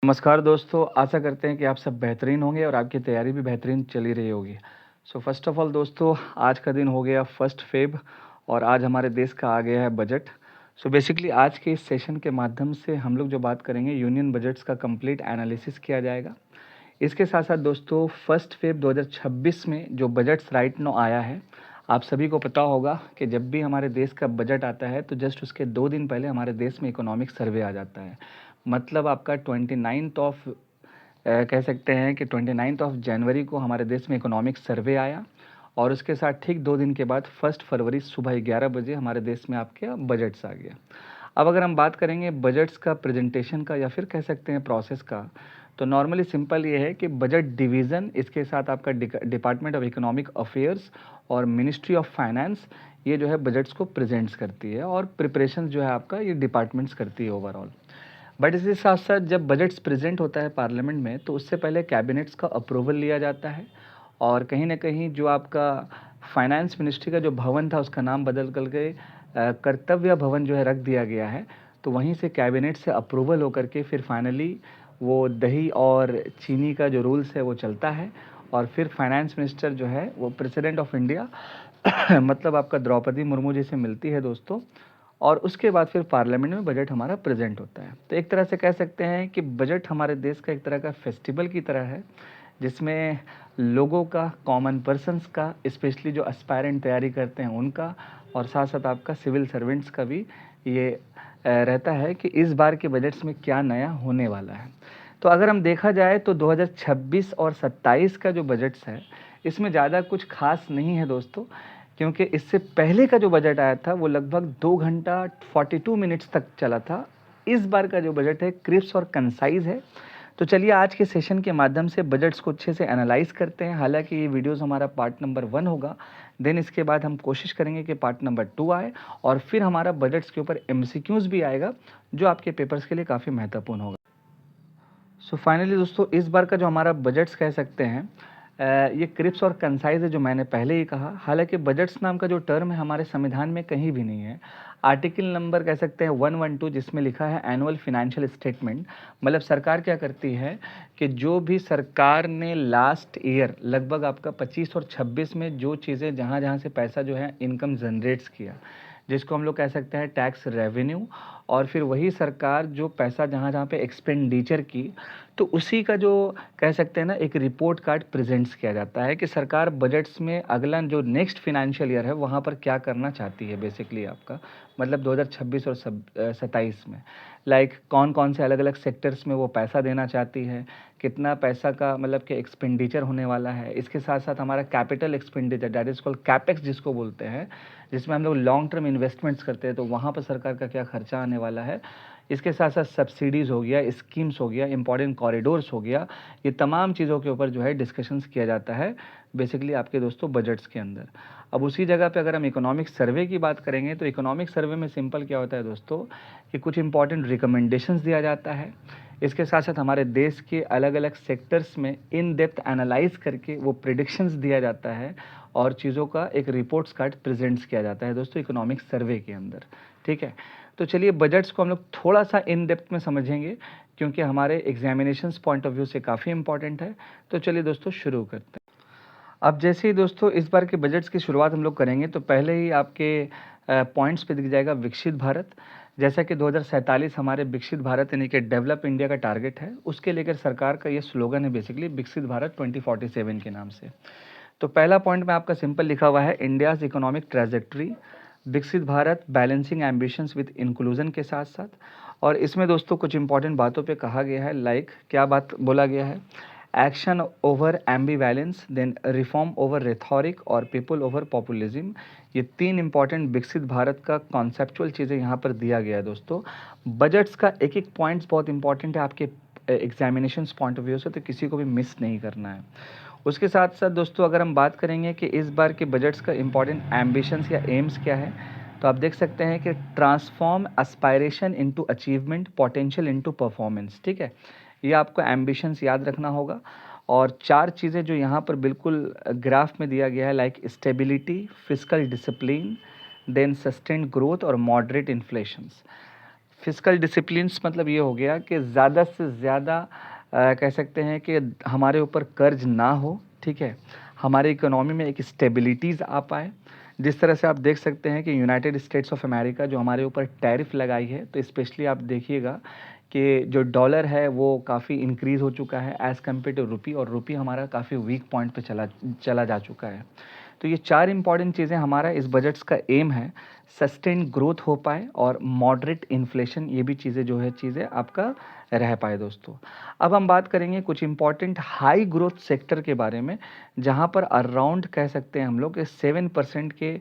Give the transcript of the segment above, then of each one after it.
नमस्कार दोस्तों, आशा करते हैं कि आप सब बेहतरीन होंगे और आपकी तैयारी भी बेहतरीन चली रही होगी। सो फर्स्ट ऑफ ऑल दोस्तों, आज का दिन हो गया 1 फ़ेब और आज हमारे देश का आ गया है बजट। सो बेसिकली आज के इस सेशन के माध्यम से हम लोग जो बात करेंगे यूनियन बजट्स का कंप्लीट एनालिसिस किया जाएगा। इसके साथ साथ दोस्तों 1 फ़ेब 2026 में जो बजट्स राइट नाउ आया है, आप सभी को पता होगा कि जब भी हमारे देश का बजट आता है तो जस्ट उसके 2 दिन पहले हमारे देश में इकोनॉमिक सर्वे आ जाता है। मतलब आपका 29th ऑफ कह सकते हैं कि 29th ऑफ जनवरी को हमारे देश में इकोनॉमिक सर्वे आया और उसके साथ ठीक 2 दिन के बाद 1 फरवरी सुबह 11 बजे हमारे देश में आपके बजट्स आ गया। अब अगर हम बात करेंगे बजट्स का प्रेजेंटेशन का या फिर कह सकते हैं प्रोसेस का, तो नॉर्मली सिंपल ये है कि बजट डिवीज़न, इसके साथ आपका डिपार्टमेंट ऑफ इकोनॉमिक अफेयर्स और मिनिस्ट्री ऑफ फाइनेंस ये जो है बजट्स को प्रेजेंट्स करती है और प्रिपरेशन जो है आपका ये डिपार्टमेंट्स करती है ओवरऑल। बट इसके साथ साथ जब बजट्स प्रेजेंट होता है पार्लियामेंट में तो उससे पहले कैबिनेट्स का अप्रूवल लिया जाता है और कहीं ना कहीं जो आपका फाइनेंस मिनिस्ट्री का जो भवन था उसका नाम बदल कर के कर्तव्य भवन जो है रख दिया गया है। तो वहीं से कैबिनेट से अप्रूवल होकर के फिर फाइनली वो दही और चीनी का जो रूल्स है वो चलता है और फिर फाइनेंस मिनिस्टर जो है वो प्रेसिडेंट ऑफ इंडिया मतलब आपका द्रौपदी मुर्मू जी से मिलती है दोस्तों और उसके बाद फिर पार्लियामेंट में बजट हमारा प्रेजेंट होता है। तो एक तरह से कह सकते हैं कि बजट हमारे देश का एक तरह का फेस्टिवल की तरह है जिसमें लोगों का, कॉमन पर्सन्स का, स्पेशली जो एस्पायरेंट तैयारी करते हैं उनका और साथ साथ आपका सिविल सर्वेंट्स का भी ये रहता है कि इस बार के बजट्स में क्या नया होने वाला है। तो अगर हम देखा जाए तो 2026 और 27 का जो बजट्स है इसमें ज़्यादा कुछ खास नहीं है दोस्तों, क्योंकि इससे पहले का जो बजट आया था वो लगभग 2 घंटा 42 मिनट्स तक चला था। इस बार का जो बजट है क्रिस्प और कंसाइज है। तो चलिए आज के सेशन के माध्यम से बजट्स को अच्छे से एनालाइज करते हैं। हालांकि ये वीडियोस हमारा पार्ट नंबर 1 होगा, देन इसके बाद हम कोशिश करेंगे कि पार्ट नंबर 2 आए और फिर हमारा बजट्स के ऊपर एमसीक्यूज भी आएगा जो आपके पेपर्स के लिए काफ़ी महत्वपूर्ण होगा। सो फाइनली दोस्तों इस बार का जो हमारा बजट्स कह सकते हैं ये क्रिप्स और कंसाइज है जो मैंने पहले ही कहा। हालांकि बजट्स नाम का जो टर्म है हमारे संविधान में कहीं भी नहीं है। आर्टिकल नंबर कह सकते हैं 112 जिसमें लिखा है एनुअल फिनेंशियल स्टेटमेंट, मतलब सरकार क्या करती है कि जो भी सरकार ने लास्ट ईयर लगभग आपका 25 और 26 में जो चीज़ें जहाँ जहाँ से पैसा जो है इनकम जनरेट्स किया, जिसको हम लोग कह सकते हैं टैक्स रेवेन्यू, और फिर वही सरकार जो पैसा जहाँ जहाँ पे एक्सपेंडिचर की तो उसी का जो कह सकते हैं ना एक रिपोर्ट कार्ड प्रेजेंट्स किया जाता है कि सरकार बजट्स में अगला जो नेक्स्ट फिनेंशियल ईयर है वहाँ पर क्या करना चाहती है बेसिकली आपका, मतलब 2026 और 27 में कौन कौन से अलग अलग सेक्टर्स में वो पैसा देना चाहती है, कितना पैसा का मतलब कि एक्सपेंडिचर होने वाला है। इसके साथ साथ हमारा capital expenditure that is called capex जिसको बोलते हैं, जिसमें हम लोग लॉन्ग टर्म इन्वेस्टमेंट्स करते हैं, तो वहाँ पर सरकार का क्या खर्चा आने वाला है। इसके साथ साथ सब्सिडीज़ हो गया, स्कीम्स हो गया, इंपॉर्टेंट कॉरिडोर्स हो गया, ये तमाम चीज़ों के ऊपर जो है डिस्कशंस किया जाता है बेसिकली आपके दोस्तों बजट्स के अंदर। अब उसी जगह पे अगर हम इकोनॉमिक सर्वे की बात करेंगे तो इकोनॉमिक सर्वे में सिंपल क्या होता है दोस्तों कि कुछ इंपॉर्टेंट रिकमेंडेशंस दिया जाता है। इसके साथ साथ हमारे देश के अलग अलग सेक्टर्स में इन डेप्थ एनालाइज करके वो प्रिडिक्शंस दिया जाता है और चीज़ों का एक रिपोर्ट्स कार्ड प्रेजेंट्स किया जाता है दोस्तों इकोनॉमिक सर्वे के अंदर। ठीक है, तो चलिए बजट्स को हम लोग थोड़ा सा इन डेप्थ में समझेंगे क्योंकि हमारे एग्जामिनेशंस पॉइंट ऑफ व्यू से काफ़ी इंपॉर्टेंट है। तो चलिए दोस्तों शुरू करते हैं। अब जैसे ही दोस्तों इस बार के बजट्स की शुरुआत हम लोग करेंगे तो पहले ही आपके पॉइंट्स पे दिख जाएगा विकसित भारत। जैसा कि 2047 हमारे विकसित भारत यानी कि डेवलप इंडिया का टारगेट है, उसके लेकर सरकार का ये स्लोगन है बेसिकली विकसित भारत 2047 के नाम से। तो पहला पॉइंट में आपका सिंपल लिखा हुआ है इंडियाज़ इकोनॉमिक ट्रैजेक्टरी, विकसित Bharat balancing ambitions with inclusion के साथ साथ। और इसमें दोस्तों कुछ इंपॉर्टेंट बातों पे कहा गया है, क्या बात बोला गया है, action over ambivalence, then reform over rhetoric और पीपल ओवर पॉपुलिज्म। ये 3 इंपॉर्टेंट विकसित भारत का कॉन्सेप्चुअल चीज़ें यहाँ पर दिया गया है दोस्तों। बजट्स का एक एक पॉइंट्स बहुत इंपॉर्टेंट है आपके एग्जामिनेशंस पॉइंट ऑफ व्यू से, तो किसी को भी मिस नहीं करना है। उसके साथ साथ दोस्तों अगर हम बात करेंगे कि इस बार के बजट्स का इंपॉर्टेंट एम्बिशंस या एम्स क्या है, तो आप देख सकते हैं कि transform aspiration into achievement, potential into performance. ठीक है, ये आपको एम्बिशंस याद रखना होगा। और 4 चीज़ें जो यहाँ पर बिल्कुल ग्राफ में दिया गया है like stability, physical discipline, then sustained growth और मॉडरेट इन्फ्लेशंस। फिस्कल डिसिप्लिन्स मतलब ये हो गया कि ज़्यादा से ज़्यादा कह सकते हैं कि हमारे ऊपर कर्ज ना हो, ठीक है, हमारे इकोनॉमी में एक स्टेबिलिटीज़ आ पाए। जिस तरह से आप देख सकते हैं कि यूनाइटेड स्टेट्स ऑफ अमेरिका जो हमारे ऊपर टैरिफ लगाई है, तो स्पेशली आप देखिएगा कि जो डॉलर है वो काफ़ी इंक्रीज़ हो चुका है एज़ कम्पेयर टू रुपी, और रुपी हमारा काफ़ी वीक पॉइंट पे चला जा चुका है। तो ये 4 इंपॉर्टेंट चीज़ें हमारा इस बजट्स का एम है, सस्टेन ग्रोथ हो पाए और मॉडरेट इन्फ्लेशन, ये भी चीज़ें जो है चीज़ें आपका रह पाए दोस्तों। अब हम बात करेंगे कुछ इंपॉर्टेंट हाई ग्रोथ सेक्टर के बारे में, जहाँ पर अराउंड कह सकते हैं हम लोग 7% के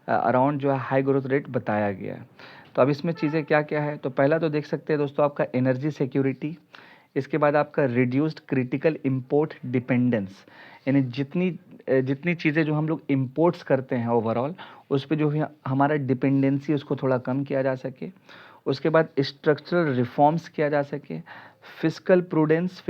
अराउंड जो है हाई ग्रोथ रेट बताया गया है। तो अब इसमें चीज़ें क्या क्या है, तो पहला तो देख सकते हैं दोस्तों आपका एनर्जी सिक्योरिटी, इसके बाद आपका रिड्यूस्ड क्रिटिकल इंपोर्ट डिपेंडेंस, यानी जितनी चीज़ें जो हम लोग इंपोर्ट्स करते हैं ओवरऑल, उस पे जो है हमारा डिपेंडेंसी उसको थोड़ा कम किया जा सके। उसके बाद स्ट्रक्चरल रिफॉर्म्स किया जा सके। फिस्कल प्रूडेंस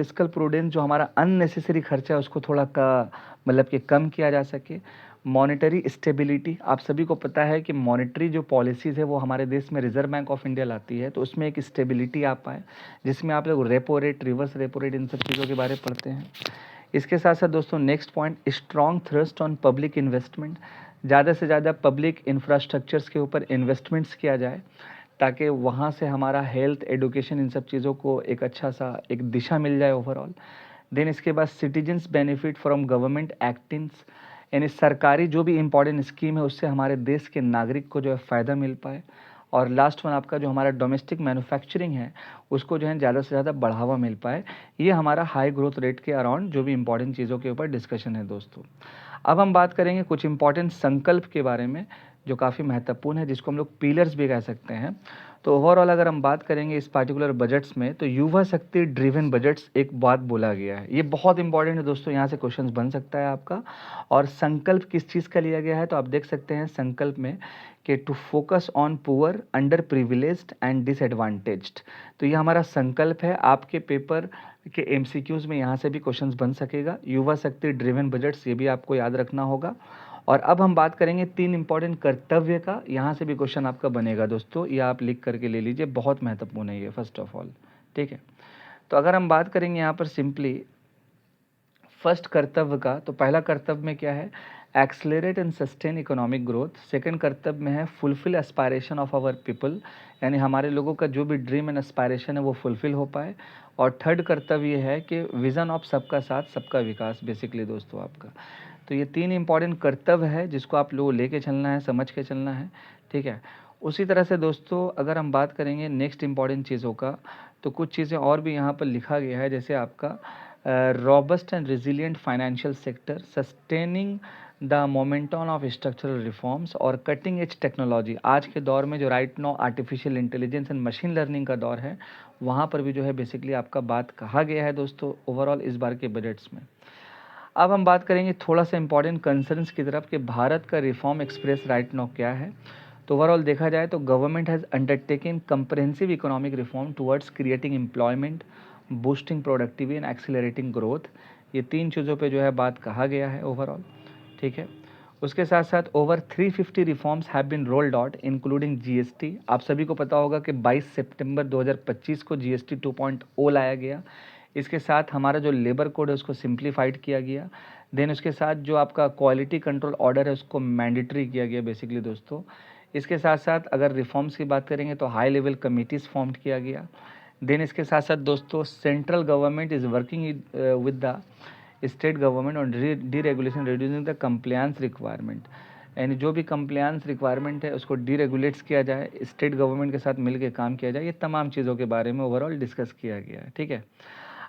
जो हमारा अननेसेसरी खर्चा है उसको थोड़ा का मतलब कि कम किया जा सके। मॉनेटरी स्टेबिलिटी, आप सभी को पता है कि मॉनेटरी जो पॉलिसीज़ है वो हमारे देश में रिजर्व बैंक ऑफ इंडिया लाती है, तो उसमें एक स्टेबिलिटी आ पाए, जिसमें आप लोग repo rate, reverse repo rate, इन सब चीज़ों के बारे में पढ़ते हैं। इसके साथ साथ दोस्तों next point, strong thrust on public investment, ज़्यादा से ज़्यादा पब्लिक इंफ्रास्ट्रक्चर्स के ऊपर इन्वेस्टमेंट्स किया जाए, ताकि वहाँ से हमारा हेल्थ, एडुकेशन, इन सब चीज़ों को एक अच्छा सा एक दिशा मिल जाए ओवरऑल। देन इसके बाद citizens benefit from government actings, यानी सरकारी जो भी इम्पॉर्टेंट स्कीम है उससे हमारे देश के नागरिक को जो है फ़ायदा मिल पाए। और लास्ट वन आपका जो हमारा डोमेस्टिक मैन्युफैक्चरिंग है उसको जो है ज़्यादा से ज़्यादा बढ़ावा मिल पाए। ये हमारा हाई ग्रोथ रेट के अराउंड जो भी इंपॉर्टेंट चीज़ों के ऊपर डिस्कशन है दोस्तों। अब हम बात करेंगे कुछ इंपॉर्टेंट संकल्प के बारे में जो काफ़ी महत्वपूर्ण है, जिसको हम लोग पिलर्स भी कह सकते हैं। तो ओवरऑल अगर हम बात करेंगे इस पार्टिकुलर बजट्स में, तो युवा शक्ति ड्रिवन बजट्स एक बात बोला गया है, ये बहुत इंपॉर्टेंट है दोस्तों, यहाँ से क्वेश्चंस बन सकता है आपका। और संकल्प किस चीज़ का लिया गया है, तो आप देख सकते हैं संकल्प में कि to focus on poor, underprivileged and disadvantaged. तो ये हमारा संकल्प है, आपके पेपर के एमसीक्यूज़ में यहाँ से भी क्वेश्चंस बन सकेगा। युवा शक्ति ड्रिवन बजट्स, ये भी आपको याद रखना होगा। और अब हम बात करेंगे 3 इंपॉर्टेंट कर्तव्य का, यहाँ से भी क्वेश्चन आपका बनेगा दोस्तों, ये आप लिख करके ले लीजिए, बहुत महत्वपूर्ण है ये फर्स्ट ऑफ ऑल, ठीक है। तो अगर हम बात करेंगे यहाँ पर सिंपली फर्स्ट कर्तव्य का, तो पहला कर्तव्य में क्या है, accelerate and sustain economic growth. Second कर्तव्य में है fulfil aspiration of our people, यानी हमारे लोगों का जो भी ड्रीम एंड एस्पायरेशन है वो फुलफिल हो पाए। और थर्ड कर्तव्य ये है कि विज़न ऑफ सबका साथ सबका विकास, बेसिकली दोस्तों आपका। तो ये 3 इंपॉर्टेंट कर्तव्य है जिसको आप लोगों लेके चलना है, समझ के चलना है, ठीक है। उसी तरह से दोस्तों अगर हम बात करेंगे नेक्स्ट इंपॉर्टेंट चीज़ों का, तो कुछ चीज़ें और भी यहाँ पर लिखा गया है, जैसे आपका robust and resilient financial sector, sustaining the momentum of structural reforms और कटिंग एज टेक्नोलॉजी। आज के दौर में जो right now artificial intelligence and machine learning का दौर है, वहाँ पर भी जो है बेसिकली आपका बात कहा गया है दोस्तों ओवरऑल इस बार के बजट्स में। अब हम बात करेंगे थोड़ा सा इंपॉर्टेंट कंसर्न्स की तरफ कि भारत का रिफॉर्म एक्सप्रेस राइट नाउ क्या है। तो ओवरऑल देखा जाए तो government has undertaken comprehensive economic reform towards creating employment, boosting productivity and accelerating growth. ये 3 चीज़ों पे जो है बात कहा गया है ओवरऑल, ठीक है। उसके साथ साथ over 350 reforms have been rolled out including GST. आप सभी को पता होगा कि 22 सितंबर 2025 को जीएसटी 2.0 लाया गया। इसके साथ हमारा जो लेबर कोड है उसको सिंप्लीफाइड किया गया। देन उसके साथ जो आपका क्वालिटी कंट्रोल ऑर्डर है उसको मैंडेटरी किया गया बेसिकली दोस्तों। इसके साथ साथ अगर रिफॉर्म्स की बात करेंगे तो हाई लेवल कमिटीज़ फॉर्म किया गया। देन इसके साथ साथ दोस्तों central government is working with the state government on deregulation reducing the compliance requirement, यानी जो भी कंप्लायंस रिक्वायरमेंट है उसको डीरेगुलेट्स किया जाए, स्टेट गवर्नमेंट के साथ मिलकर काम किया जाए। ये तमाम चीज़ों के बारे में ओवरऑल डिस्कस किया गया है, ठीक है।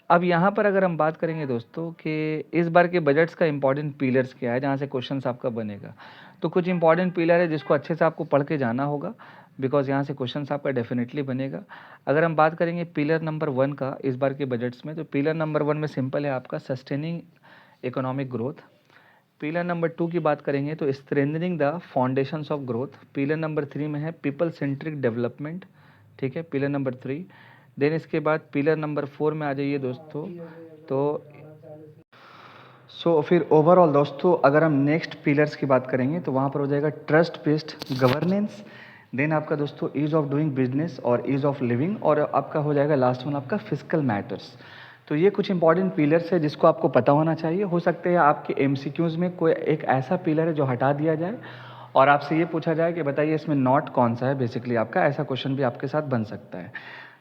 अब यहाँ पर अगर हम बात करेंगे दोस्तों कि इस बार के बजट्स का इंपॉर्टेंट पिलर्स क्या है, जहाँ से क्वेश्चंस आपका बनेगा, तो कुछ इंपॉर्टेंट पिलर है जिसको अच्छे से आपको पढ़ के जाना होगा, बिकॉज यहाँ से क्वेश्चंस आपका डेफिनेटली बनेगा। अगर हम बात करेंगे पिलर नंबर 1 का इस बार के बजट्स में, तो पिलर नंबर 1 में सिंपल है आपका sustaining economic growth. Pillar number 2 की बात करेंगे तो strengthening the foundations of growth. Pillar number 3 में है पीपल सेंट्रिक डेवलपमेंट, ठीक है, पिलर नंबर 3। देन इसके बाद पिलर नंबर 4 में आ जाइए दोस्तों, तो फिर ओवरऑल दोस्तों अगर हम नेक्स्ट पिलर्स की बात करेंगे तो वहाँ पर हो जाएगा ट्रस्ट बेस्ड गवर्नेंस, देन आपका दोस्तों ईज़ ऑफ डूइंग बिजनेस और ईज़ ऑफ लिविंग, और आपका हो जाएगा लास्ट वन आपका फिजिकल मैटर्स। तो ये कुछ इंपॉर्टेंट पिलर्स है जिसको आपको पता होना चाहिए। हो सकते हैं आपके एमसीक्यूज़ में कोई एक ऐसा पिलर है जो हटा दिया जाए और आपसे ये पूछा जाए कि बताइए इसमें नॉट कौन सा है, बेसिकली आपका ऐसा क्वेश्चन भी आपके साथ बन सकता है।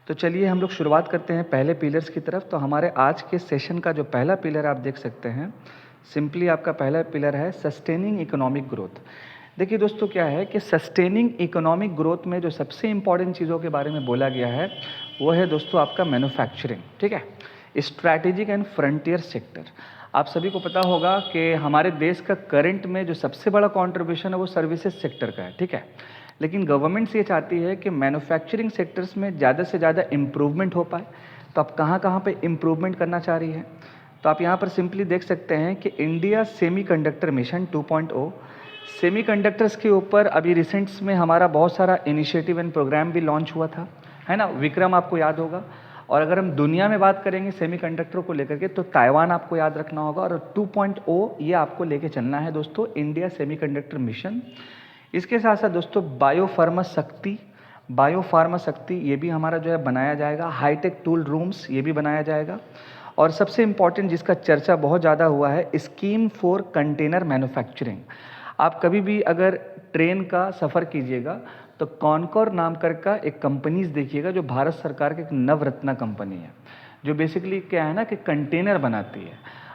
तो चलिए हम लोग शुरुआत करते हैं पहले पिलर्स की तरफ। तो हमारे आज के सेशन का जो पहला पिलर आप देख सकते हैं, सिंपली आपका पहला पिलर है सस्टेनिंग इकोनॉमिक ग्रोथ। देखिए दोस्तों क्या है कि सस्टेनिंग इकोनॉमिक ग्रोथ में जो सबसे इंपॉर्टेंट चीज़ों के बारे में बोला गया है वो है दोस्तों आपका मैन्युफैक्चरिंग, ठीक है, स्ट्रैटेजिक एंड फ्रंटियर सेक्टर। आप सभी को पता होगा कि हमारे देश का करंट में जो सबसे बड़ा कंट्रीब्यूशन है वो सर्विसेज सेक्टर का है, ठीक है, लेकिन गवर्नमेंट ये चाहती है कि मैन्युफैक्चरिंग सेक्टर्स में ज़्यादा से ज़्यादा इम्प्रूवमेंट हो पाए। तो आप कहाँ कहाँ पे इम्प्रूवमेंट करना चाह रही है, तो आप यहाँ पर सिंपली देख सकते हैं कि इंडिया सेमीकंडक्टर मिशन 2.0, सेमीकंडक्टर्स के ऊपर अभी रिसेंट्स में हमारा बहुत सारा इनिशिएटिव एंड प्रोग्राम भी लॉन्च हुआ था, है ना, विक्रम आपको याद होगा। और अगर हम दुनिया में बात करेंगे सेमीकंडक्टर को लेकर के तो ताइवान आपको याद रखना होगा, और 2.0 ये आपको लेके चलना है दोस्तों, इंडिया सेमीकंडक्टर मिशन। इसके साथ साथ दोस्तों बायोफार्मा शक्ति ये भी हमारा जो है बनाया जाएगा, हाईटेक टूल रूम्स ये भी बनाया जाएगा, और सबसे इम्पॉर्टेंट जिसका चर्चा बहुत ज़्यादा हुआ है स्कीम फॉर कंटेनर मैन्युफैक्चरिंग। आप कभी भी अगर ट्रेन का सफ़र कीजिएगा तो कॉनकॉर नाम कर का एक कंपनीज देखिएगा जो भारत सरकार की एक नवरत्ना कंपनी है, जो बेसिकली क्या है ना कि कंटेनर बनाती है।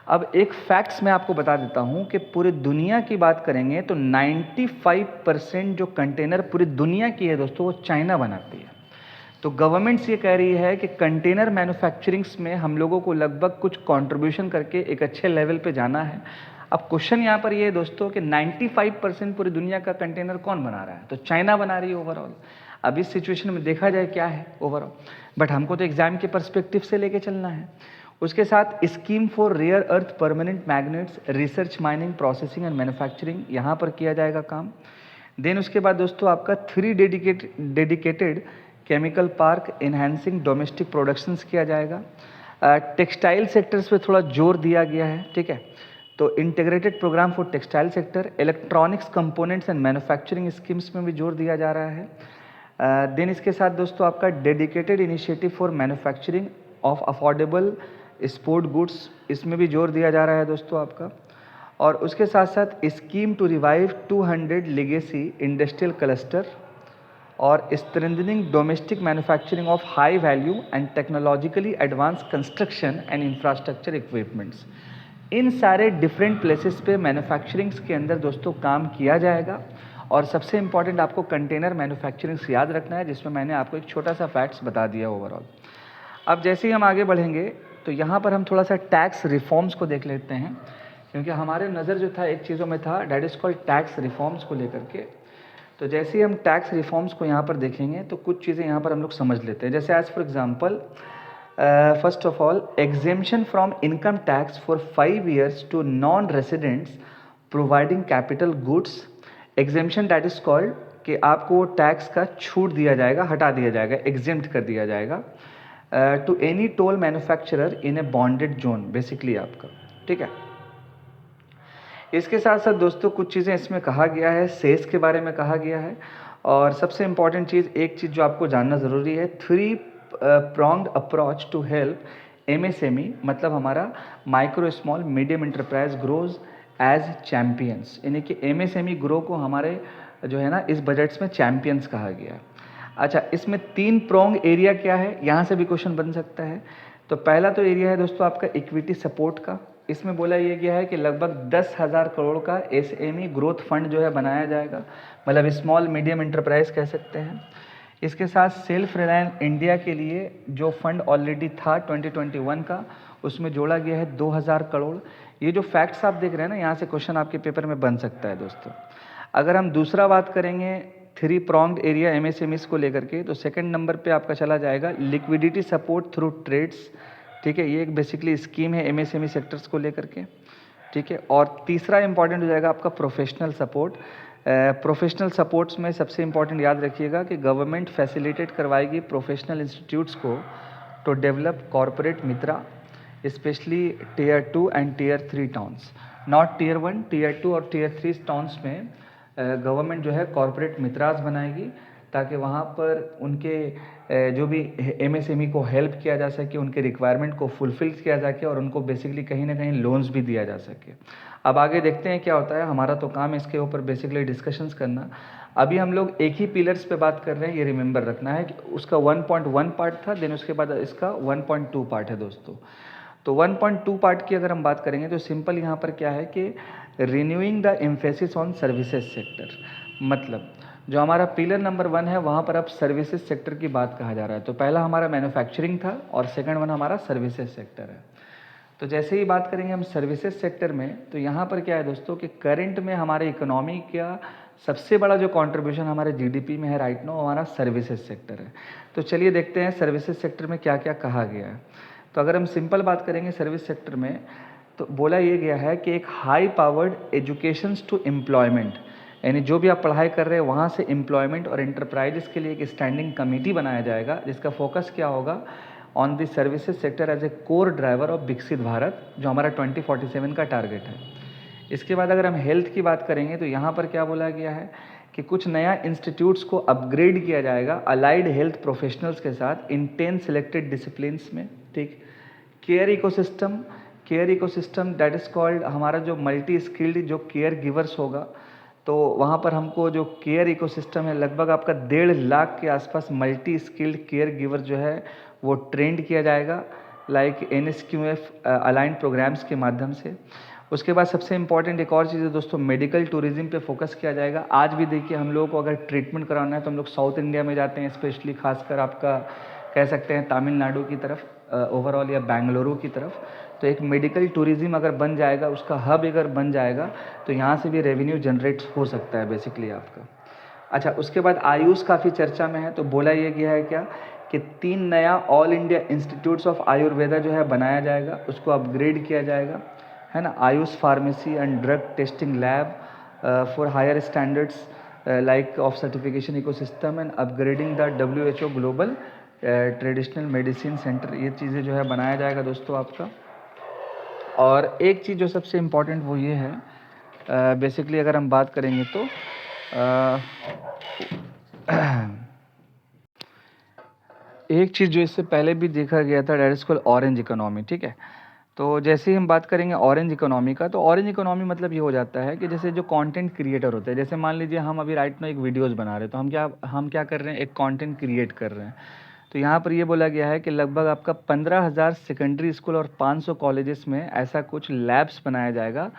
अब एक फैक्ट्स मैं आपको बता देता हूँ कि पूरी दुनिया की बात करेंगे तो 95% जो कंटेनर पूरी दुनिया की है दोस्तों वो चाइना बनाती है। तो गवर्नमेंट्स ये कह रही है कि कंटेनर मैन्युफैक्चरिंग्स में हम लोगों को लगभग कुछ कंट्रीब्यूशन करके एक अच्छे लेवल पे जाना है। अब क्वेश्चन यहाँ पर ये है दोस्तों कि 95% पूरी दुनिया का कंटेनर कौन बना रहा है, तो चाइना बना रही है ओवरऑल। अब इस सिचुएशन में देखा जाए क्या है ओवरऑल, बट हमको तो एग्जाम के पर्सपेक्टिव से लेके चलना है। उसके साथ scheme for rare earth permanent magnets, research mining processing and manufacturing यहाँ पर किया जाएगा काम। देन उसके बाद दोस्तों आपका 3 dedicated chemical park enhancing domestic productions किया जाएगा। टेक्सटाइल सेक्टर्स पे थोड़ा जोर दिया गया है, ठीक है, तो integrated programme for textile sector, electronics components and manufacturing schemes में भी जोर दिया जा रहा है। देन इसके साथ दोस्तों आपका dedicated initiative for manufacturing of affordable sport goods, इसमें भी जोर दिया जा रहा है दोस्तों आपका। और उसके साथ साथ scheme to revive 200 legacy industrial cluster और strengthening domestic manufacturing of high value and technologically advance construction and infrastructure equipments. इन सारे डिफरेंट प्लेसेस पे मैन्युफैक्चरिंग्स के अंदर दोस्तों काम किया जाएगा। और सबसे इंपॉर्टेंट आपको कंटेनर मैन्युफैक्चरिंग्स याद रखना है, जिसमें मैंने आपको एक छोटा सा फैक्ट्स बता दिया ओवरऑल। अब जैसे ही हम आगे बढ़ेंगे तो यहाँ पर हम थोड़ा सा टैक्स रिफॉर्म्स को देख लेते हैं, क्योंकि हमारे नज़र जो था एक चीज़ों में था that is called tax reforms को लेकर के। तो जैसे ही हम टैक्स रिफॉर्म्स को यहाँ पर देखेंगे तो कुछ चीज़ें यहाँ पर हम लोग समझ लेते हैं। जैसे as for example first of all exemption from income tax for 5 years to non residents providing capital goods. Exemption that is called कि आपको टैक्स का छूट दिया जाएगा, हटा दिया जाएगा, एग्जेम्प्ट कर दिया जाएगा to any toll manufacturer in a bonded zone, basically आपका, ठीक है। इसके साथ साथ दोस्तों कुछ चीज़ें इसमें कहा गया है, सेस के बारे में कहा गया है। और सबसे इम्पॉर्टेंट चीज़, एक चीज़ जो आपको जानना ज़रूरी है, 3 pronged approach to help MSME, मतलब हमारा micro small medium enterprise grows as champions, यानी कि MSME ग्रो को हमारे जो है ना इस बजट्स में चैम्पियंस कहा गया है। अच्छा, इसमें 3 pronged एरिया क्या है, यहाँ से भी क्वेश्चन बन सकता है। तो पहला तो एरिया है दोस्तों आपका इक्विटी सपोर्ट का। इसमें बोला ये गया है कि लगभग 10,000 करोड़ का SME ग्रोथ फंड जो है बनाया जाएगा, मतलब स्मॉल मीडियम इंटरप्राइज कह सकते हैं। इसके साथ सेल्फ रिलायंस इंडिया के लिए जो फंड ऑलरेडी था 2021 का, उसमें जोड़ा गया है 2,000 करोड़। ये जो फैक्ट्स आप देख रहे हैं ना, यहाँ से क्वेश्चन आपके पेपर में बन सकता है दोस्तों। अगर हम दूसरा बात करेंगे 3 pronged एरिया MSMEs को लेकर के, तो सेकंड नंबर पे आपका चला जाएगा लिक्विडिटी सपोर्ट थ्रू ट्रेड्स, ठीक है, ये एक बेसिकली स्कीम है MSME सेक्टर्स को लेकर के, ठीक है। और तीसरा इंपॉर्टेंट हो जाएगा आपका प्रोफेशनल सपोर्ट। प्रोफेशनल सपोर्ट्स में सबसे इंपॉर्टेंट याद रखिएगा कि गवर्नमेंट फैसिलिटेट करवाएगी प्रोफेशनल इंस्टीट्यूट्स को to develop corporate Mitra, specially Tier 2 and Tier 3 towns, not Tier 1, Tier 2 और Tier 3 टाउन्स में गवर्नमेंट जो है कॉरपोरेट मित्रास बनाएगी, ताकि वहाँ पर उनके जो भी एमएसएमई को हेल्प किया जा सके, उनके रिक्वायरमेंट को फुलफ़िल किया जा सके और उनको बेसिकली कहीं ना कहीं लोन्स भी दिया जा सके। अब आगे देखते हैं क्या होता है, हमारा तो काम है इसके ऊपर बेसिकली डिस्कशंस करना। अभी हम लोग एक ही पिलर्स पे बात कर रहे हैं, ये रिमेंबर रखना है कि उसका 1.1 पार्ट था, देन उसके बाद इसका 1.2 पार्ट है दोस्तों। तो 1.2 पार्ट की अगर हम बात करेंगे तो सिंपल यहाँ पर क्या है कि renewing the emphasis on services sector, मतलब जो हमारा पिलर नंबर 1 है वहाँ पर अब सर्विसेज सेक्टर की बात कहा जा रहा है। तो पहला हमारा मैन्युफैक्चरिंग था और सेकंड वन हमारा सर्विसेज सेक्टर है। तो जैसे ही बात करेंगे हम सर्विसेज सेक्टर में, तो यहाँ पर क्या है दोस्तों कि करंट में हमारे इकोनॉमी का सबसे बड़ा जो कंट्रीब्यूशन हमारे जीडीपी में है राइट नो, हमारा सर्विसेज सेक्टर है। तो चलिए देखते हैं सर्विसेज सेक्टर में क्या क्या कहा गया है। तो अगर हम सिंपल बात करेंगे सर्विस सेक्टर में, तो बोला ये गया है कि एक high powered educations to employment, यानी जो भी आप पढ़ाई कर रहे हैं वहाँ से एम्प्लॉयमेंट और एंटरप्राइजेस के लिए एक स्टैंडिंग कमेटी बनाया जाएगा, जिसका फोकस क्या होगा on the services sector as a core driver of विकसित भारत, जो हमारा 2047 का टारगेट है। इसके बाद अगर हम हेल्थ की बात करेंगे तो यहाँ पर क्या बोला गया है कि कुछ नया इंस्टीट्यूट्स को अपग्रेड किया जाएगा अलाइड हेल्थ प्रोफेशनल्स के साथ इन 10 सिलेक्टेड डिसिप्लिन्स में। ठीक, care ecosystem that is called, हमारा जो मल्टी स्किल्ड जो केयर गिवर्स होगा, तो वहाँ पर हमको जो केयर इकोसिस्टम है लगभग आपका 1.5 लाख के आसपास मल्टी स्किल्ड केयर गिवर जो है वो ट्रेंड किया जाएगा लाइक NSQF अलाइंड प्रोग्राम्स के माध्यम से। उसके बाद सबसे इंपॉर्टेंट एक और चीज़ है दोस्तों, मेडिकल टूरिज्म पे फोकस किया जाएगा। आज भी देखिए हम लोगों को अगर ट्रीटमेंट कराना है तो हम लोग साउथ इंडिया में जाते हैं, स्पेशली खासकर आपका कह सकते हैं तमिलनाडु की तरफ ओवरऑल या बेंगलुरु की तरफ। तो एक मेडिकल टूरिज्म अगर बन जाएगा, उसका हब अगर बन जाएगा, तो यहाँ से भी रेवेन्यू जनरेट हो सकता है बेसिकली आपका। अच्छा, उसके बाद आयुष काफ़ी चर्चा में है। तो बोला ये गया है क्या कि 3 नया all India institutes of Ayurveda जो है बनाया जाएगा, उसको अपग्रेड किया जाएगा, है ना। AYUSH pharmacy and drug testing lab for higher standards like of certification ecosystem and upgrading the WHO global traditional medicine centre, ये चीज़ें जो है बनाया जाएगा दोस्तों आपका। और एक चीज़ जो सबसे इम्पॉर्टेंट वो ये है बेसिकली अगर हम बात करेंगे तो एक चीज़ जो इससे पहले भी देखा गया था that is called orange economy. ठीक है, तो जैसे ही हम बात करेंगे ऑरेंज इकोनॉमी का, तो ऑरेंज इकोनॉमी मतलब ये हो जाता है कि जैसे जो कंटेंट क्रिएटर होते हैं, जैसे मान लीजिए हम अभी राइट में एक वीडियोस बना रहे हैं, तो हम क्या कर रहे हैं, एक कंटेंट क्रिएट कर रहे हैं। तो यहाँ पर ये बोला गया है कि लगभग आपका 15,000 सेकेंडरी स्कूल और 500 कॉलेजेस में ऐसा कुछ लैब्स बनाया जाएगा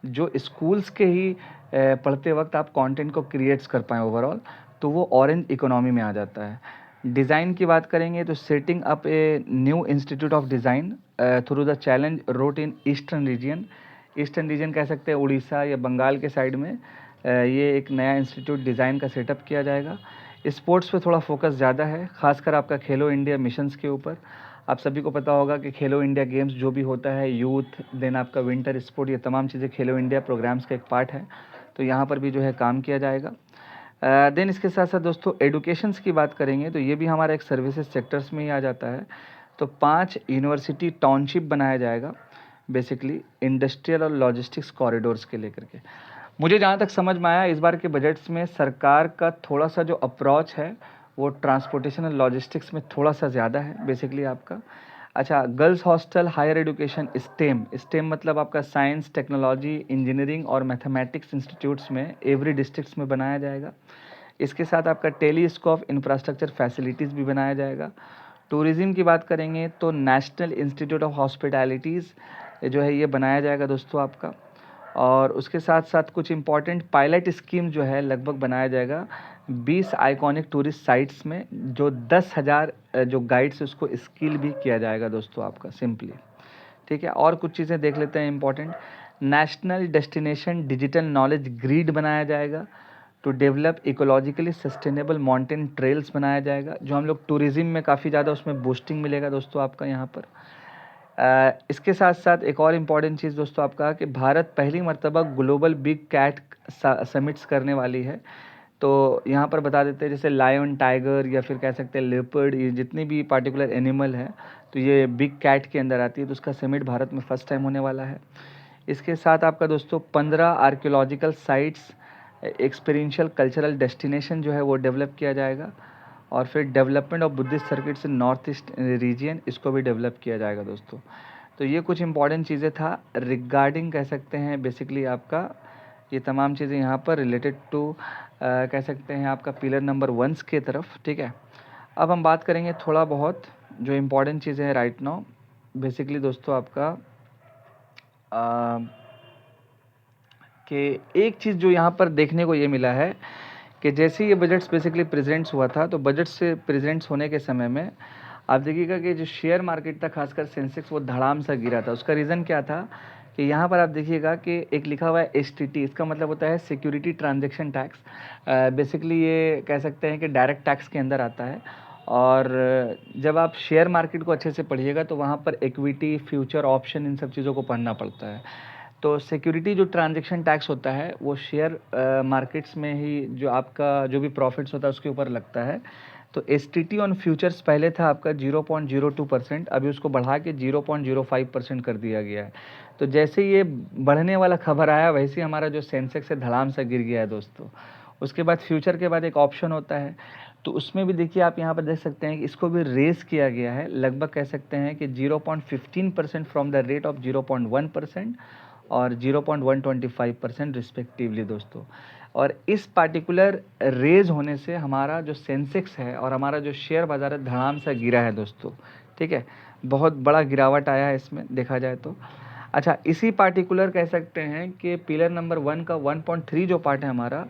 जो स्कूल्स के ही पढ़ते वक्त आप कंटेंट को क्रिएट्स कर पाएँ ओवरऑल, तो वो ऑरेंज इकोनॉमी में आ जाता है। डिज़ाइन की बात करेंगे तो setting up a new institute of design through the challenge wrote in eastern region कह सकते हैं, उड़ीसा या बंगाल के साइड में ये एक नया इंस्टीट्यूट डिज़ाइन का सेटअप किया जाएगा। स्पोर्ट्स पे थोड़ा फोकस ज़्यादा है, खासकर आपका खेलो इंडिया मिशंस के ऊपर। आप सभी को पता होगा कि खेलो इंडिया गेम्स जो भी होता है, यूथ देन आपका विंटर स्पोर्ट, ये तमाम चीज़ें खेलो इंडिया प्रोग्राम्स का एक पार्ट है। तो यहाँ पर भी जो है काम किया जाएगा। देन इसके साथ साथ दोस्तों एडुकेशंस की बात करेंगे तो ये भी हमारा एक सर्विसेज सेक्टर्स में ही आ जाता है। तो 5 यूनिवर्सिटी टाउनशिप बनाया जाएगा बेसिकली इंडस्ट्रियल और लॉजिस्टिक्स कॉरिडोर्स के लेकर के। मुझे जहाँ तक समझ में आया इस बार के बजट्स में सरकार का थोड़ा सा जो अप्रोच है वो ट्रांसपोर्टेशन और लॉजिस्टिक्स में थोड़ा सा ज़्यादा है बेसिकली आपका। अच्छा, girls hostel higher education STEM मतलब आपका साइंस, टेक्नोलॉजी, इंजीनियरिंग और मैथमेटिक्स इंस्टीट्यूट्स में एवरी डिस्ट्रिक्ट्स में बनाया जाएगा। इसके साथ आपका टेलीस्कोप इंफ्रास्ट्रक्चर फैसिलिटीज़ भी बनाया जाएगा। टूरिज़्म की बात करेंगे तो नेशनल इंस्टीट्यूट ऑफ हॉस्पिटैलिटीज़ जो है ये बनाया जाएगा दोस्तों आपका। और उसके साथ साथ कुछ इंपॉर्टेंट पायलट स्कीम जो है लगभग बनाया जाएगा 20 आइकॉनिक टूरिस्ट साइट्स में, जो 10,000 जो गाइड्स उसको स्किल भी किया जाएगा दोस्तों आपका सिंपली। ठीक है, और कुछ चीज़ें देख लेते हैं important. National destination digital knowledge grid बनाया जाएगा to develop ecologically sustainable mountain trails बनाया जाएगा, जो हम लोग टूरिज़्म में काफ़ी ज़्यादा उसमें बूस्टिंग मिलेगा दोस्तों आपका यहाँ पर। इसके साथ साथ एक और इम्पॉर्टेंट चीज़ दोस्तों आपका कि भारत पहली मर्तबा ग्लोबल बिग कैट समिट्स करने वाली है। तो यहाँ पर बता देते हैं जैसे लायन, टाइगर या फिर कह सकते हैं लेपर्ड, ये जितनी भी पार्टिकुलर एनिमल है तो ये बिग कैट के अंदर आती है। तो उसका समिट भारत में फर्स्ट टाइम होने वाला है। इसके साथ आपका दोस्तों 15 archaeological sites experiential cultural destination जो है वो डेवलप किया जाएगा, और फिर development of Buddhist circuits in north east region, इसको भी डेवलप किया जाएगा दोस्तों। तो ये कुछ इंपॉर्टेंट चीज़ें था रिगार्डिंग कह सकते हैं बेसिकली आपका ये तमाम चीज़ें यहाँ पर रिलेटेड टू कह सकते हैं आपका पिलर नंबर 1 के तरफ, ठीक है। अब हम बात करेंगे थोड़ा बहुत जो इम्पोर्टेंट चीज़ें हैं राइट नाउ बेसिकली दोस्तों आपका कि एक चीज़ जो यहाँ पर देखने को ये मिला है कि जैसे ये बजट्स बेसिकली प्रेजेंट्स हुआ था, तो बजट से प्रेजेंट्स होने के समय में आप देखिएगा कि जो शेयर मार्केट था खासकर सेंसेक्स वो धड़ाम सा गिरा था। उसका रीज़न क्या था कि यहाँ पर आप देखिएगा कि एक लिखा हुआ है STT, इसका मतलब होता है सिक्योरिटी ट्रांजैक्शन टैक्स। बेसिकली ये कह सकते हैं कि डायरेक्ट टैक्स के अंदर आता है। और जब आप शेयर मार्केट को अच्छे से पढ़िएगा तो वहाँ पर इक्विटी, फ्यूचर, ऑप्शन, इन सब चीज़ों को पढ़ना पड़ता है। तो सिक्योरिटी जो ट्रांजैक्शन टैक्स होता है वो शेयर मार्केट्स में ही जो आपका जो भी प्रॉफिट्स होता है उसके ऊपर लगता है। तो STT ऑन फ्यूचर्स पहले था आपका 0.02%, अभी उसको बढ़ा के 0.05% कर दिया गया है। तो जैसे ये बढ़ने वाला खबर आया वैसे ही हमारा जो सेंसेक्स है धड़ाम सा गिर गया है दोस्तों। उसके बाद फ्यूचर के बाद एक ऑप्शन होता है, तो उसमें भी देखिए आप यहाँ पर देख सकते हैं कि इसको भी रेस किया गया है, लगभग कह सकते हैं कि 0.15% फ्रॉम द रेट ऑफ 0.1% और 0.125% रिस्पेक्टिवली दोस्तों। और इस पार्टिकुलर रेज होने से हमारा जो सेंसेक्स है और हमारा जो शेयर बाज़ार है धड़ाम सा गिरा है दोस्तों, ठीक है। बहुत बड़ा गिरावट आया है इसमें देखा जाए तो। अच्छा, इसी पार्टिकुलर कह सकते हैं कि पिलर नंबर 1 का 1.3 जो पार्ट है हमारा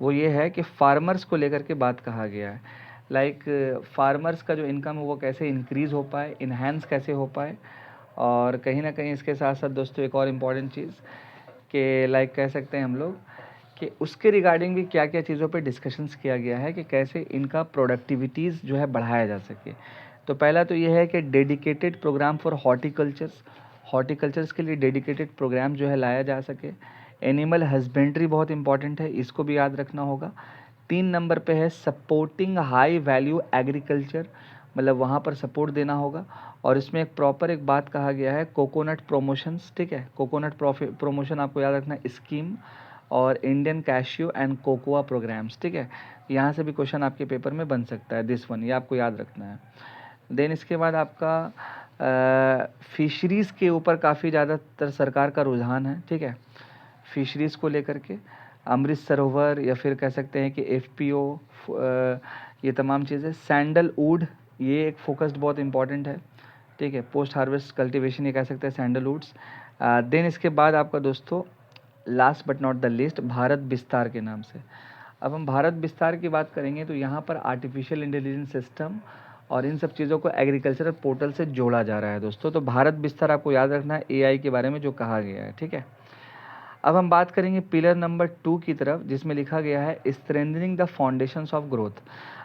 वो ये है कि फार्मर्स को लेकर के बात कहा गया है। लाइक फार्मर्स का जो इनकम है वो कैसे इंक्रीज़ हो पाए, इन्हेंस कैसे हो पाए। और कहीं ना कहीं इसके साथ साथ दोस्तों एक और इम्पॉर्टेंट चीज़ कि लाइक कह सकते हैं हम लोग कि उसके रिगार्डिंग भी क्या क्या चीज़ों पे डिस्कशंस किया गया है कि कैसे इनका प्रोडक्टिविटीज़ जो है बढ़ाया जा सके। तो पहला तो ये है कि डेडिकेटेड प्रोग्राम फॉर हॉर्टिकल्चर्स के लिए डेडिकेटेड प्रोग्राम जो है लाया जा सके। एनिमल हस्बेंड्री बहुत इंपॉर्टेंट है, इसको भी याद रखना होगा। 3 नंबर पे है सपोर्टिंग हाई वैल्यू एग्रीकल्चर, मतलब वहाँ पर सपोर्ट देना होगा। और इसमें एक प्रॉपर एक बात कहा गया है कोकोनट प्रोमोशंस, ठीक है। कोकोनट प्रोमोशन आपको याद रखना है स्कीम, और Indian cashew and cocoa programmes, ठीक है। यहाँ से भी क्वेश्चन आपके पेपर में बन सकता है, दिस वन, ये आपको याद रखना है। देन इसके बाद आपका फिशरीज़ के ऊपर काफ़ी ज़्यादातर सरकार का रुझान है, ठीक है। फिशरीज़ को लेकर के अमृत सरोवर या फिर कह सकते हैं कि FPO, ये तमाम चीज़ें। सैंडलवुड ये एक फोकस्ड बहुत इंपॉर्टेंट है, ठीक है। पोस्ट हार्वेस्ट कल्टीवेशन ये कह सकते हैं सैंडलवुड्स। देन इसके बाद आपका दोस्तों last but not the least Bharat विस्तार के नाम से। अब हम भारत विस्तार की बात करेंगे तो यहाँ पर आर्टिफिशियल इंटेलिजेंस सिस्टम और इन सब चीज़ों को एग्रीकल्चरल पोर्टल से जोड़ा जा रहा है दोस्तों। तो भारत विस्तार आपको याद रखना है AI के बारे में जो कहा गया है, ठीक है। अब हम बात करेंगे पिलर नंबर 2 की तरफ जिसमें लिखा गया है strengthening the foundations of growth.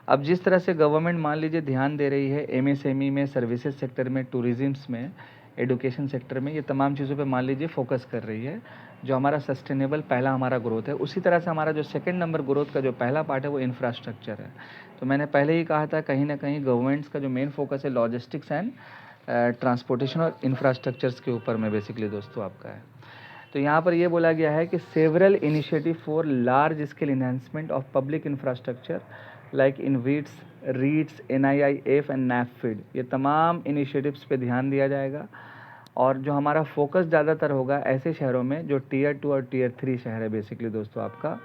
अब जिस तरह से गवर्नमेंट मान लीजिए ध्यान दे रही है MSME में, सर्विसेज सेक्टर में, टूरिज्म्स में, एडुकेशन सेक्टर में, ये तमाम चीज़ों पे मान लीजिए फोकस कर रही है, जो हमारा सस्टेनेबल पहला हमारा ग्रोथ है। उसी तरह से हमारा जो सेकंड नंबर ग्रोथ का जो पहला पार्ट है वो इंफ्रास्ट्रक्चर है। तो मैंने पहले ही कहा था कहीं ना कहीं गवर्नमेंट्स का जो मेन फोकस है लॉजिस्टिक्स एंड ट्रांसपोर्टेशन और इंफ्रास्ट्रक्चर्स के ऊपर में बेसिकली दोस्तों आपका है। तो यहाँ पर ये बोला गया है कि several initiative for large scale enhancement of public infrastructure like InvITs, REITs, NIIF and NAFID, ये तमाम इनिशिएटिव्स पे ध्यान दिया जाएगा। और जो हमारा फोकस ज़्यादातर होगा ऐसे शहरों में जो Tier 2 और Tier 3 शहर है बेसिकली दोस्तों आपका,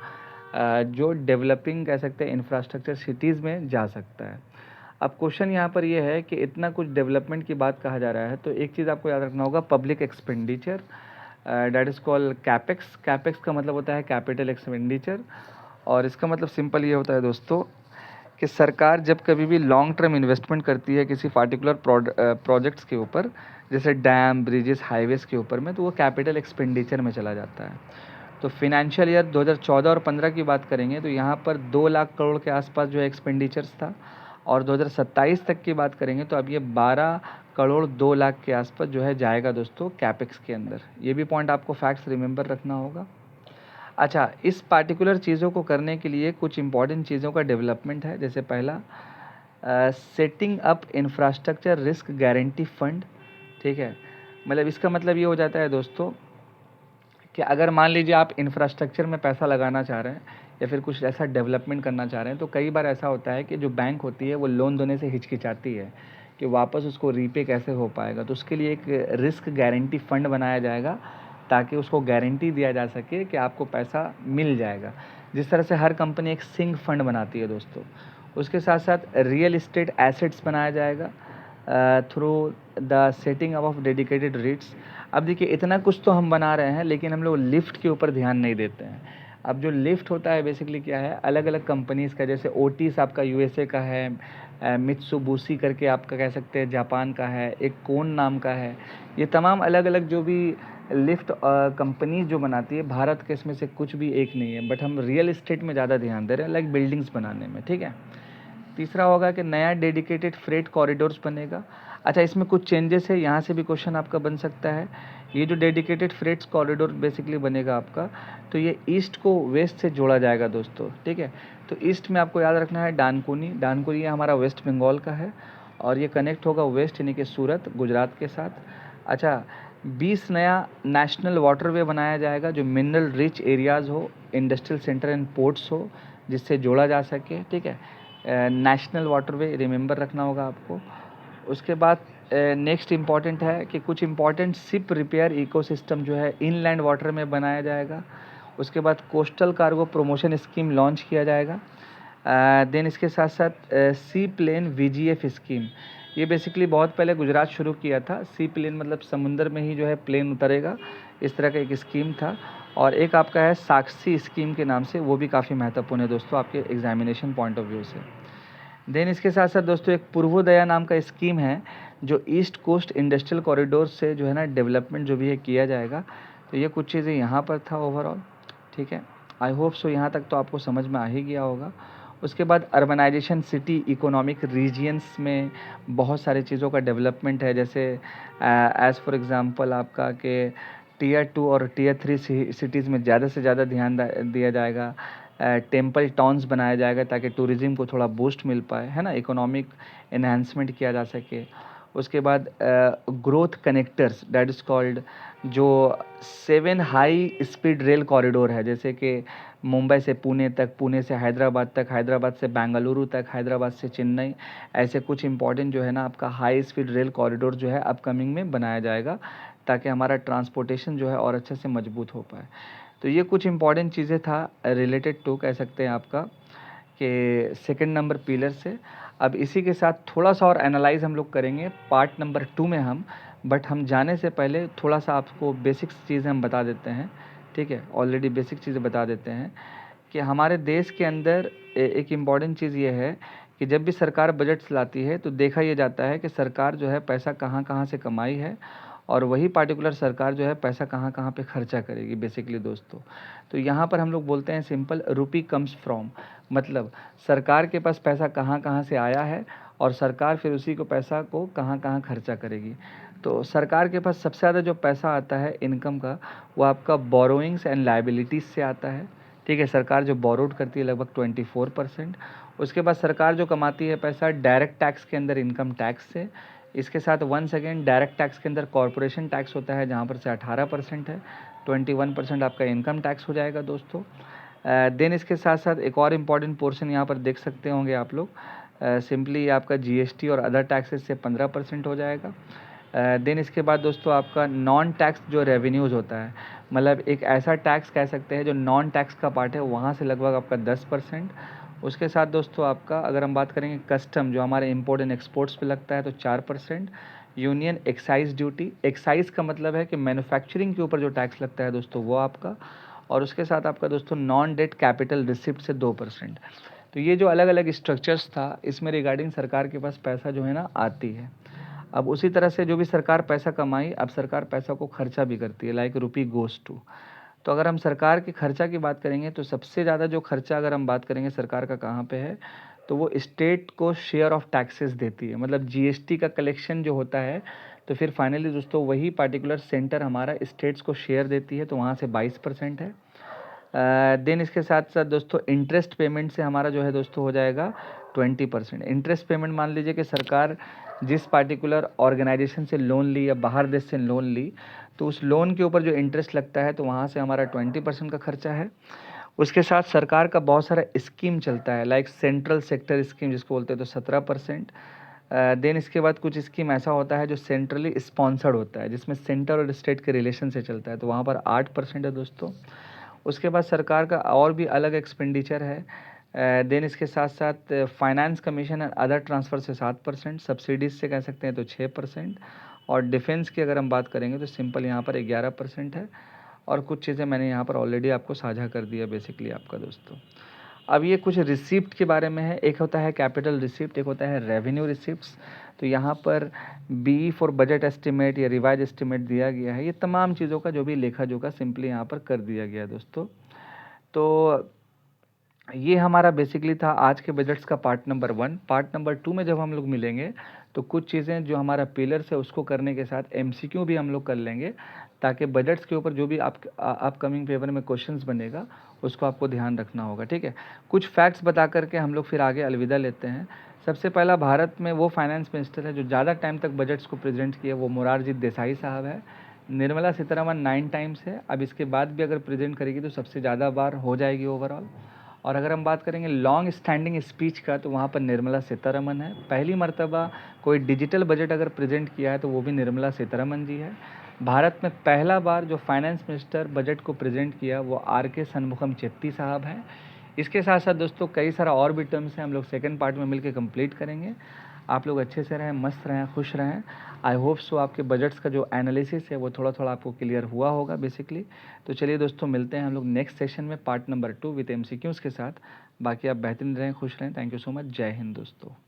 जो डेवलपिंग कह सकते हैं इंफ्रास्ट्रक्चर सिटीज़ में जा सकता है। अब क्वेश्चन यहाँ पर ये है कि इतना कुछ डेवलपमेंट की बात कहा जा रहा है तो एक चीज़ आपको याद रखना होगा public expenditure, that is called capex. Capex का मतलब होता है कैपिटल एक्सपेंडिचर, और इसका मतलब सिंपल ये होता है दोस्तों कि सरकार जब कभी भी लॉन्ग टर्म इन्वेस्टमेंट करती है किसी पार्टिकुलर प्रोजेक्ट्स के ऊपर, जैसे डैम, ब्रिजेस, हाईवेज़ के ऊपर में, तो वो कैपिटल एक्सपेंडिचर में चला जाता है। तो फिनेंशियल ईयर 2014 और 15 की बात करेंगे तो यहाँ पर 2 लाख करोड़ के आसपास जो है एक्सपेंडिचर्स था, और 2027 तक की बात करेंगे तो अब ये 12 करोड़ 2 लाख के आसपास जो है जाएगा दोस्तों कैपेक्स के अंदर। ये भी पॉइंट आपको फैक्ट्स रिमेंबर रखना होगा। अच्छा, इस पार्टिकुलर चीज़ों को करने के लिए कुछ इंपॉर्टेंट चीज़ों का डेवलपमेंट है, जैसे पहला setting up infrastructure risk guarantee fund, ठीक है। मतलब इसका मतलब ये हो जाता है दोस्तों कि अगर मान लीजिए आप इंफ्रास्ट्रक्चर में पैसा लगाना चाह रहे हैं या फिर कुछ ऐसा डेवलपमेंट करना चाह रहे हैं, तो कई बार ऐसा होता है कि जो बैंक होती है वो लोन देने से हिचकिचाती है कि वापस उसको रीपे कैसे हो पाएगा। तो उसके लिए एक रिस्क गारंटी फंड बनाया जाएगा ताकि उसको गारंटी दिया जा सके कि आपको पैसा मिल जाएगा। जिस तरह से हर कंपनी एक सिंक फंड बनाती है दोस्तों, उसके साथ साथ रियल इस्टेट एसेट्स बनाया जाएगा through the setting up of dedicated रीट्स। अब देखिए इतना कुछ तो हम बना रहे हैं, लेकिन हम लोग लिफ्ट के ऊपर ध्यान नहीं देते हैं। अब जो लिफ्ट होता है बेसिकली क्या है, अलग अलग कंपनीज़ का, जैसे ओटिस आपका यूएसए का है, मित्सुबिशी करके आपका कह सकते हैं जापान का है, एक कोन नाम का है। ये तमाम अलग अलग जो भी लिफ्ट कंपनीज जो बनाती है, भारत के इसमें से कुछ भी एक नहीं है, बट हम रियल इस्टेट में ज़्यादा ध्यान दे रहे हैं, लाइक बिल्डिंग्स बनाने में। ठीक है। तीसरा होगा कि नया डेडिकेटेड फ्रेट कॉरिडोर्स बनेगा। अच्छा, इसमें कुछ चेंजेस है, यहाँ से भी क्वेश्चन आपका बन सकता है। ये जो डेडिकेटेड फ्रेट्स कॉरिडोर बेसिकली बनेगा आपका, तो ये ईस्ट को वेस्ट से जोड़ा जाएगा दोस्तों। ठीक है। तो ईस्ट में आपको याद रखना है डानकुनी। डानकुनी ये हमारा वेस्ट बंगाल का है और ये कनेक्ट होगा वेस्ट यानी कि सूरत गुजरात के साथ। अच्छा, 20 नया नेशनल वाटरवे बनाया जाएगा जो मिनरल रिच एरियाज़ हो, इंडस्ट्रियल सेंटर एंड पोर्ट्स हो, जिससे जोड़ा जा सके। ठीक है। नेशनल वाटरवे रिमेंबर रखना होगा आपको। उसके बाद नेक्स्ट इम्पॉर्टेंट है कि कुछ इम्पॉर्टेंट शिप रिपेयर इकोसिस्टम जो है इनलैंड वाटर में बनाया जाएगा। उसके बाद coastal cargo promotion scheme launch किया जाएगा। देन इसके साथ साथ सी प्लेन वीजीएफ स्कीम, ये बेसिकली बहुत पहले गुजरात शुरू किया था। सी प्लेन मतलब समुंदर में ही जो है प्लेन उतरेगा, इस तरह का एक स्कीम था। और एक आपका है साक्षी स्कीम के नाम से, वो भी काफ़ी महत्वपूर्ण है दोस्तों आपके एग्जामिनेशन पॉइंट ऑफ व्यू से। देन इसके साथ साथ दोस्तों एक पूर्वोदया नाम का स्कीम है जो ईस्ट कोस्ट इंडस्ट्रियल कॉरिडोर से जो है ना डेवलपमेंट जो भी है किया जाएगा। तो ये कुछ चीज़ें यहाँ पर था ओवरऑल। ठीक है। आई होप सो यहाँ तक तो आपको समझ में आ ही गया होगा। उसके बाद अर्बनाइजेशन, सिटी इकोनॉमिक रीजियंस में बहुत सारी चीज़ों का डेवलपमेंट है, जैसे एज़ फॉर एग्ज़ाम्पल आपका कि टीयर 2 और टीयर 3 सिटीज़ में ज़्यादा से ज़्यादा ध्यान दिया जाएगा। टेम्पल टाउन्स बनाया जाएगा ताकि टूरिज़्म को थोड़ा बूस्ट मिल पाए, है ना, इकोनॉमिक एनहांसमेंट किया जा सके। उसके बाद growth connectors that is called, जो 7 हाई स्पीड रेल कॉरिडोर है, जैसे कि मुंबई से पुणे तक, पुणे से हैदराबाद तक, हैदराबाद से बेंगलुरु तक, हैदराबाद से चेन्नई, ऐसे कुछ इंपॉर्टेंट जो है ना आपका हाई स्पीड रेल कॉरिडोर जो है अपकमिंग में बनाया जाएगा ताकि हमारा ट्रांसपोर्टेशन जो है और अच्छे से मजबूत हो पाए। तो ये कुछ इंपॉर्टेंट चीज़ें था रिलेटेड टू, कह सकते हैं आपका कि सेकंड नंबर पिलर से। अब इसी के साथ थोड़ा सा और एनालाइज हम लोग करेंगे पार्ट नंबर 2 में हम, बट हम जाने से पहले थोड़ा सा आपको बेसिक्स चीज़ें हम बता देते हैं। ठीक है, ऑलरेडी बेसिक चीज़ें बता देते हैं कि हमारे देश के अंदर एक इम्पॉर्टेंट चीज़ ये है कि जब भी सरकार बजट्स लाती है तो देखा ये जाता है कि सरकार जो है पैसा कहाँ कहाँ से कमाई है और वही पार्टिकुलर सरकार जो है पैसा कहाँ कहाँ पे खर्चा करेगी बेसिकली दोस्तों। तो यहाँ पर हम लोग बोलते हैं सिंपल, रुपी कम्स फ्रॉम, मतलब सरकार के पास पैसा कहाँ कहाँ से आया है और सरकार फिर उसी को पैसा को कहाँ कहाँ खर्चा करेगी। तो सरकार के पास सबसे ज़्यादा जो पैसा आता है इनकम का, वो आपका बोरोइंग्स एंड लाइबिलिटीज़ से आता है। ठीक है, सरकार जो बोरोड करती है लगभग 24%। उसके बाद सरकार जो कमाती है पैसा डायरेक्ट टैक्स के अंदर इनकम टैक्स से। इसके साथ वंस अगेन डायरेक्ट टैक्स के अंदर कॉरपोरेशन टैक्स होता है जहाँ पर से 18% है, 21% आपका इनकम टैक्स हो जाएगा दोस्तों। देन इसके साथ साथ एक और इम्पॉर्टेंट पोर्शन यहाँ पर देख सकते होंगे आप लोग, सिंपली आपका जीएसटी और अदर टैक्सेस से 15% हो जाएगा। देन इसके बाद दोस्तों आपका नॉन टैक्स जो रेवेन्यूज़ होता है, मतलब एक ऐसा टैक्स कह सकते हैं जो नॉन टैक्स का पार्ट है, वहाँ से लगभग आपका 10%। उसके साथ दोस्तों आपका अगर हम बात करेंगे कस्टम जो हमारे इम्पोर्ट एंड एक्सपोर्ट्स पे लगता है तो 4%। यूनियन एक्साइज ड्यूटी, एक्साइज का मतलब है कि मैन्युफैक्चरिंग के ऊपर जो टैक्स लगता है दोस्तों वो आपका। और उसके साथ आपका दोस्तों नॉन डेट कैपिटल रिसिप्ट से 2%। तो ये जो अलग अलग स्ट्रक्चर्स था इसमें रिगार्डिंग सरकार के पास पैसा जो है ना आती है। अब उसी तरह से जो भी सरकार पैसा कमाई, अब सरकार पैसा को खर्चा भी करती है, लाइक रुपी गोज़ टू। तो अगर हम सरकार के खर्चा की बात करेंगे तो सबसे ज़्यादा जो खर्चा अगर हम बात करेंगे सरकार का कहाँ पे है, तो वो स्टेट को शेयर ऑफ टैक्सेस देती है, मतलब जीएसटी का कलेक्शन जो होता है। तो फिर फाइनली दोस्तों वही पार्टिकुलर सेंटर हमारा स्टेट्स को शेयर देती है, तो वहाँ से 22% है। देन इसके साथ साथ दोस्तों इंटरेस्ट पेमेंट से हमारा जो है दोस्तों हो जाएगा 20%। इंटरेस्ट पेमेंट मान लीजिए कि सरकार जिस पार्टिकुलर ऑर्गेनाइजेशन से लोन ली या बाहर देश से लोन ली, तो उस लोन के ऊपर जो इंटरेस्ट लगता है तो वहाँ से हमारा 20% का खर्चा है। उसके साथ सरकार का बहुत सारा स्कीम चलता है, लाइक सेंट्रल सेक्टर स्कीम जिसको बोलते हैं, तो 17%। देन इसके बाद कुछ स्कीम ऐसा होता है जो सेंट्रली स्पॉन्सर्ड होता है, जिसमें सेंटर और स्टेट के रिलेशन से चलता है, तो वहाँ पर 8% है दोस्तों। उसके बाद सरकार का और भी अलग एक्सपेंडिचर है। देन इसके साथ साथ finance commission and other transfer से 7%, सब्सिडीज से कह सकते हैं तो 6%, और डिफेंस की अगर हम बात करेंगे तो सिंपल यहाँ पर 11% है। और कुछ चीज़ें मैंने यहाँ पर ऑलरेडी आपको साझा कर दिया बेसिकली आपका दोस्तों। अब ये कुछ रिसिप्ट के बारे में है। एक होता है कैपिटल रिसिप्ट, एक होता है रेवेन्यू रिसिप्ट्स। तो यहाँ पर बी फॉर बजट एस्टिमेट या रिवाइज एस्टिमेट दिया गया है। ये तमाम चीज़ों का जो भी लेखा जोखा सिंपली यहाँ पर कर दिया गया है दोस्तों। तो ये हमारा बेसिकली था आज के बजट्स का पार्ट नंबर 1। पार्ट नंबर 2 में जब हम लोग मिलेंगे तो कुछ चीज़ें जो हमारा पिलर्स है उसको करने के साथ एमसीक्यू भी हम लोग कर लेंगे, ताकि बजट्स के ऊपर जो भी अपकमिंग पेपर में क्वेश्चंस बनेगा उसको आपको ध्यान रखना होगा, ठीक है। कुछ फैक्ट्स बता करके हम लोग फिर आगे अलविदा लेते हैं। सबसे पहला, भारत में वो फाइनेंस मिनिस्टर है जो ज़्यादा टाइम तक बजट्स को प्रेजेंट किया, वो मोरारजी देसाई साहब है। निर्मला सीतारमन 9 टाइम्स है। अब इसके बाद भी अगर प्रेजेंट करेगी तो सबसे ज़्यादा बार हो जाएगी ओवरऑल। और अगर हम बात करेंगे लॉन्ग स्टैंडिंग स्पीच का, तो वहाँ पर निर्मला सीतारमन है। पहली मर्तबा कोई डिजिटल बजट अगर प्रेजेंट किया है तो वो भी निर्मला सीतारमन जी है। भारत में पहला बार जो फाइनेंस मिनिस्टर बजट को प्रेजेंट किया वो आर.के. शनमुगम चेट्टी साहब हैं। इसके साथ साथ दोस्तों कई सारा और भी टर्म्स हैं, हम लोग सेकंड पार्ट में मिलकर कंप्लीट करेंगे। आप लोग अच्छे से रहें, मस्त रहें, खुश रहें। आई होप सो आपके बजट्स का जो एनालिसिस है वो थोड़ा थोड़ा आपको क्लियर हुआ होगा बेसिकली। तो चलिए दोस्तों, मिलते हैं हम लोग नेक्स्ट सेशन में पार्ट नंबर 2 विद एमसीक्यूज़ के साथ। बाकी आप बेहतरीन रहें, खुश रहें। Thank you so much. जय हिंद दोस्तों।